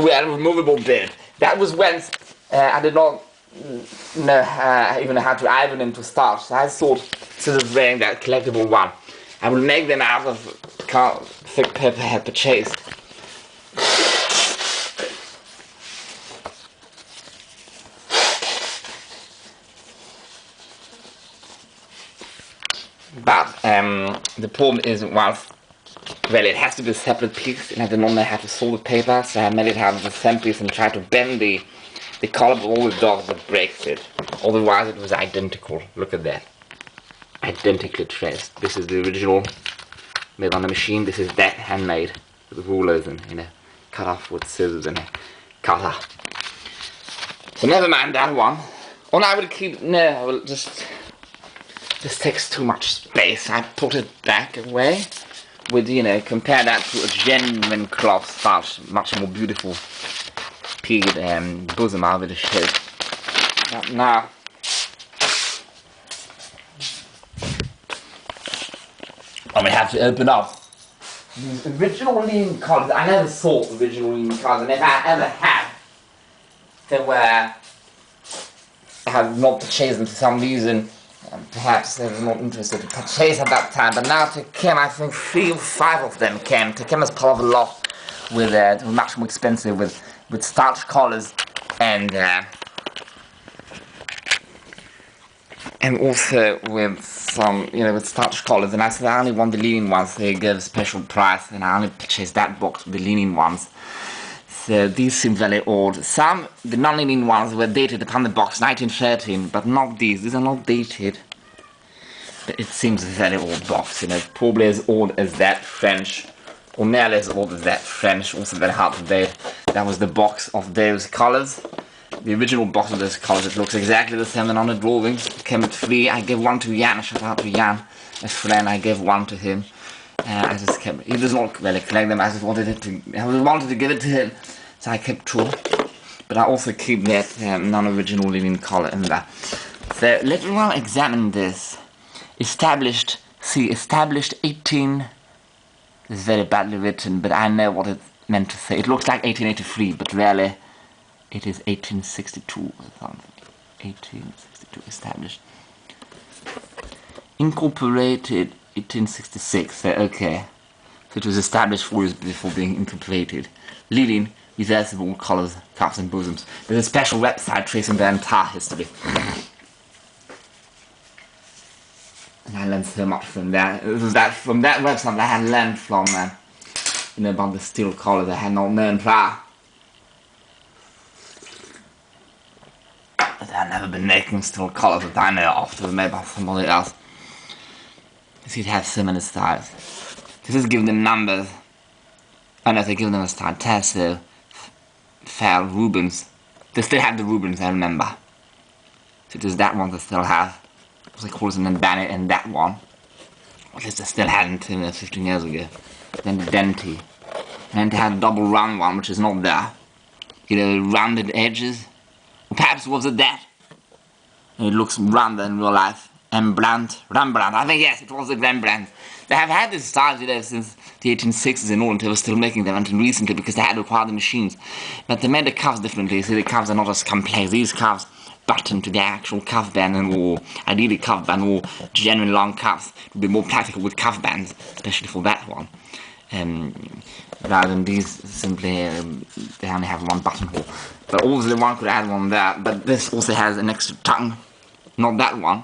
We had a removable bib. That was when I did not know even how to iron into starch. So I thought, instead of wearing that collectible one, I will make them out of thick paper I had purchased. But the problem is, well, it has to be a separate piece, and I did not know how to sew the paper, so I made it out of the same piece and tried to bend the collar of all the dogs that breaks it. Otherwise it was identical. Look at that. Identically traced. This is the original made on a machine. This is that handmade with rulers and cut off with scissors and a cutter. So never mind that one. Oh no, I will keep, no, I will just, this takes too much space. I put it back away with, compare that to a genuine cloth starch, much more beautiful peeled bosom out of the shape. Now, we have to open up these original Linene collars. I never saw original Linene collars, and if I ever have, they were, I have not purchased them for some reason. Perhaps they were not interested to purchase at that time, but now to Kim, I think 3 or 5 of them came. To Kim is part of a lot with much more expensive with starch collars and also with some, with starch collars. And I said I only want the Linene ones. They gave a special price, and I only purchased that box with the Linene ones. So these seem very old. Some, the non-Linene ones, were dated upon the box 1913, but not these. These are not dated. But it seems a very old box, probably as old as that French, or nearly as old as that French, also very hard to date. That was the box of those colors. The original box of those colors. It looks exactly the same than on the drawings. It came with 3. I gave 1 to Jan. Shout out to Jan, a friend. I gave 1 to him. I just kept. He does not really collect them. I just wanted to give it to him, so I kept 2. But I also keep that non-original Linene collar in there. So let's now examine this. Established 18. This is very badly written, but I know what it's meant to say. It looks like 1883, but really it is 1862 or something. 1862 established. Incorporated 1866. So okay. So it was established 4 years before being incorporated. Linene, reversible collars, cuffs and bosoms. There's a special website tracing their entire history. And I learned so much from that. It was from that website that I had learned from, about the steel collars I had not known prior. But I've never been making steel collars that I know of. They were made by somebody else. You see, it has so many styles. This is giving them numbers. Oh no, they give them a style. Tasso, Fair, Rubens. They still have the Rubens, I remember. So it is that one they still have. They call it an Bandit and that one. At least they still hadn't 15 years ago. Then the Denti. And they had a double round one, which is not there. Rounded edges. Or perhaps was it that? And it looks rounder in real life. Rembrandt. I think yes, it was a Rembrandt. They have had this style since the 1860s and all, and they were still making them until recently because they had to acquire the machines. But they made the cuffs differently. See, the cuffs are not as complex. These cuffs button to the actual cuff band, or ideally cuff band, or genuine long cuffs. It would be more practical with cuff bands, especially for that one. Rather than these, simply they only have 1 buttonhole. But obviously one could add one there, but this also has an extra tongue, not that one.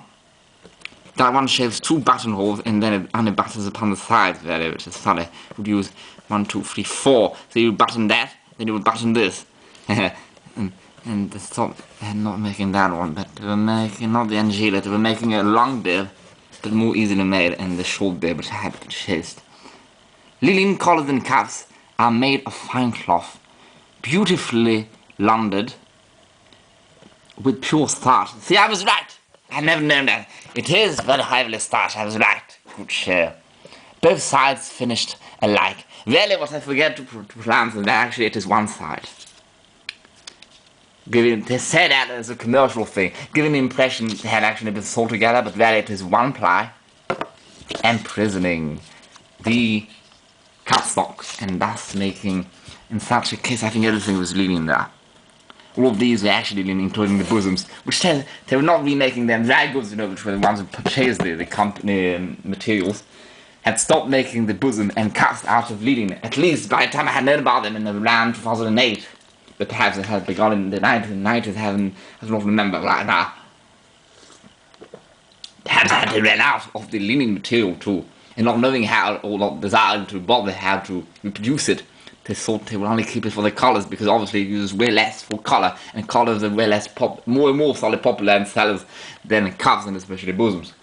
That one shaves 2 buttonholes and then it only buttons upon the sides, which is funny. You would use 1, 2, 3, 4. So you would button that, then you would button this. And they stopped not making that one, but they were making, not the Angela, they were making a long bib, but more easily made, and the short bib, which I had purchased. Linene collars and cuffs are made of fine cloth, beautifully laundered, with pure starch. See, I was right! I never known that. It is very heavily starched, I was right. Good share. Both sides finished alike. Really, what I forget to pronounce is that actually it is one side. They say that as a commercial thing, giving the impression they had actually been sold together, but really it is one ply, imprisoning the cardstock and thus making In such a case, I think everything was Linene there. All of these were actually Linene, including the bosoms, which tells they were not remaking them dry goods, which were the ones who purchased the company materials, had stopped making the bosom and cuffs out of Linene, at least by the time I had known about them in around 2008. But perhaps it had begun in the 1990s, I don't remember right now. Perhaps I had ran out of the Linene material too, and not knowing how, or not desiring to bother how to reproduce it. They thought they would only keep it for the collars because obviously it uses way less for collar, and collars are way less more and more solid popular in sellers than cuffs and especially bosoms.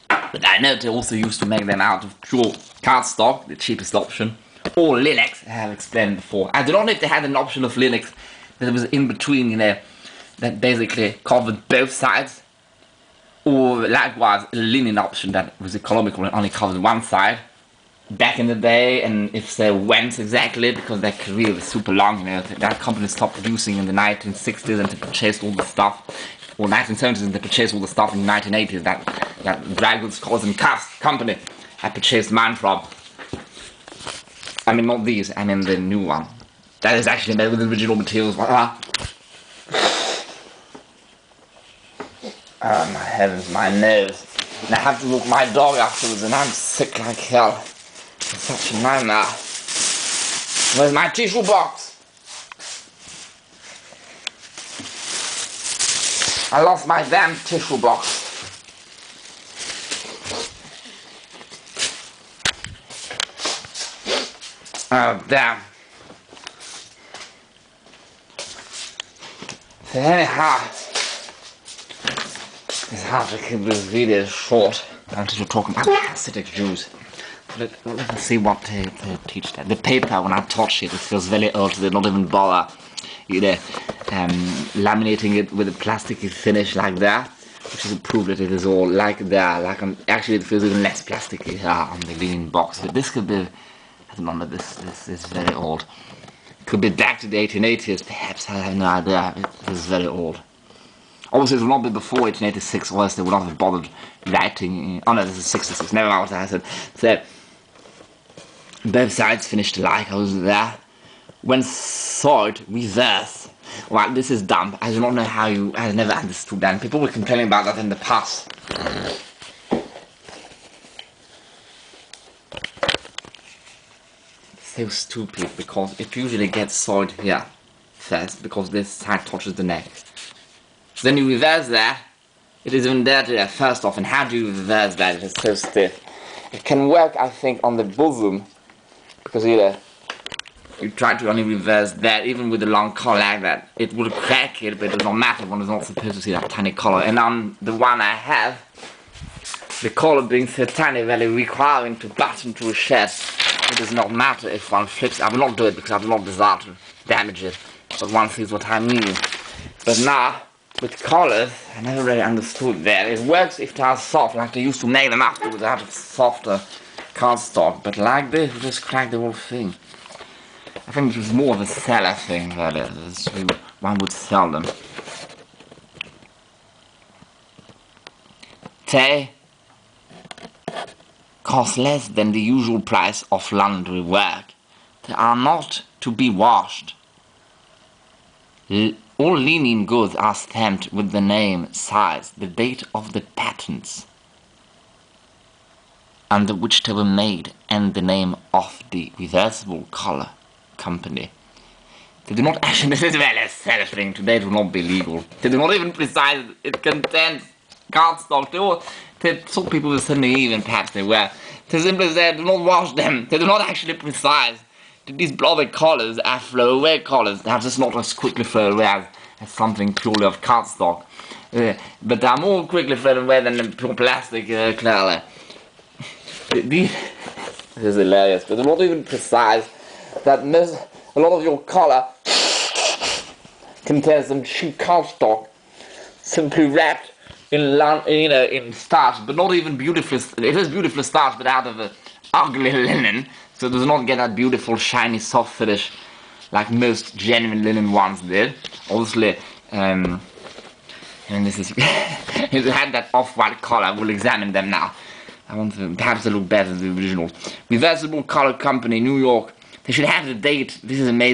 But I know they also used to make them out of pure cardstock, the cheapest option, or Linux, I have explained before. I don't know if they had an option of Linux that was in between, that basically covered both sides, or likewise a Linene option that was economical and only covered one side. Back in the day, and if they went exactly, because their career was super long, that company stopped producing in the 1960s and they purchased all the stuff, or 1970s and they purchased all the stuff in the 1980s, that dry goods, collars and cuffs company I purchased mine from. I mean not these, I mean the new one. That is actually made with the original materials. Oh my heavens, my nose. And I have to walk my dog afterwards and I'm sick like hell. It's such a nightmare. Where's my tissue box? I lost my damn tissue box. Oh damn. So anyhow, it's hard to keep this video short. I wanted to talk about acidic juice. Let's see what they teach there. The paper, when I touch it, it feels very old. They don't even bother, laminating it with a plasticky finish like that, which is a proof that it is all like that. Actually, it feels even less plasticky here on the Linene box. But this could be, I don't know, this is very old. It could be back to the 1880s, perhaps. I have no idea. It is very old. Obviously, it will not be before 1886, or else they would not have bothered writing. Oh no, this is 66. Never mind what I said. So, both sides finished alike. I was there. When sword reverse. Well, this is dumb. I do not know how I never understood that. People were complaining about that in the past. So stupid, because it usually gets sword here first, because this side touches the neck. Then you reverse that. It is even there to first off, and how do you reverse that? It is so stiff. It can work, I think, on the bosom, because you try to only reverse that, even with a long collar like that. It would crack it, but it does not matter. One is not supposed to see that tiny collar. And on the one I have, the collar being so tiny, really requiring to button to a chest, it does not matter if one flips. I will not do it because I do not desire to damage it, but one sees what I mean. But now, with collars, I never really understood that. It works if they are soft, like they used to make them afterwards out of softer cardstock, but like this, you just crack the whole thing. I think it was more of a seller thing, really. One would sell them. They cost less than the usual price of laundry work. They are not to be washed. All Linene goods are stamped with the name, size, the date of the patents under which they were made, and the name of the reversible collar company. They do not actually, this is very sad thing, today it will not be legal. They do not even precise it contains cardstock. They told people were so naive, and perhaps they were. They simply said, do not wash them. They do not actually precise. These blobby collars are throw-away collars. They are just not as quickly thrown away as something purely of cardstock. But they are more quickly thrown away than the pure plastic, clearly. This is hilarious, but they're not even precise. That a lot of your collar contains some cheap cardstock, simply wrapped in starch, but not even beautifully. It is beautifully starched, but out of a ugly linen, so it does not get that beautiful, shiny, soft finish like most genuine linen ones did. Obviously, and this is if it had that off-white collar, we'll examine them now. I want to perhaps they look better than the original. Reversible Collar Company, New York, They should have the date. This is amazing.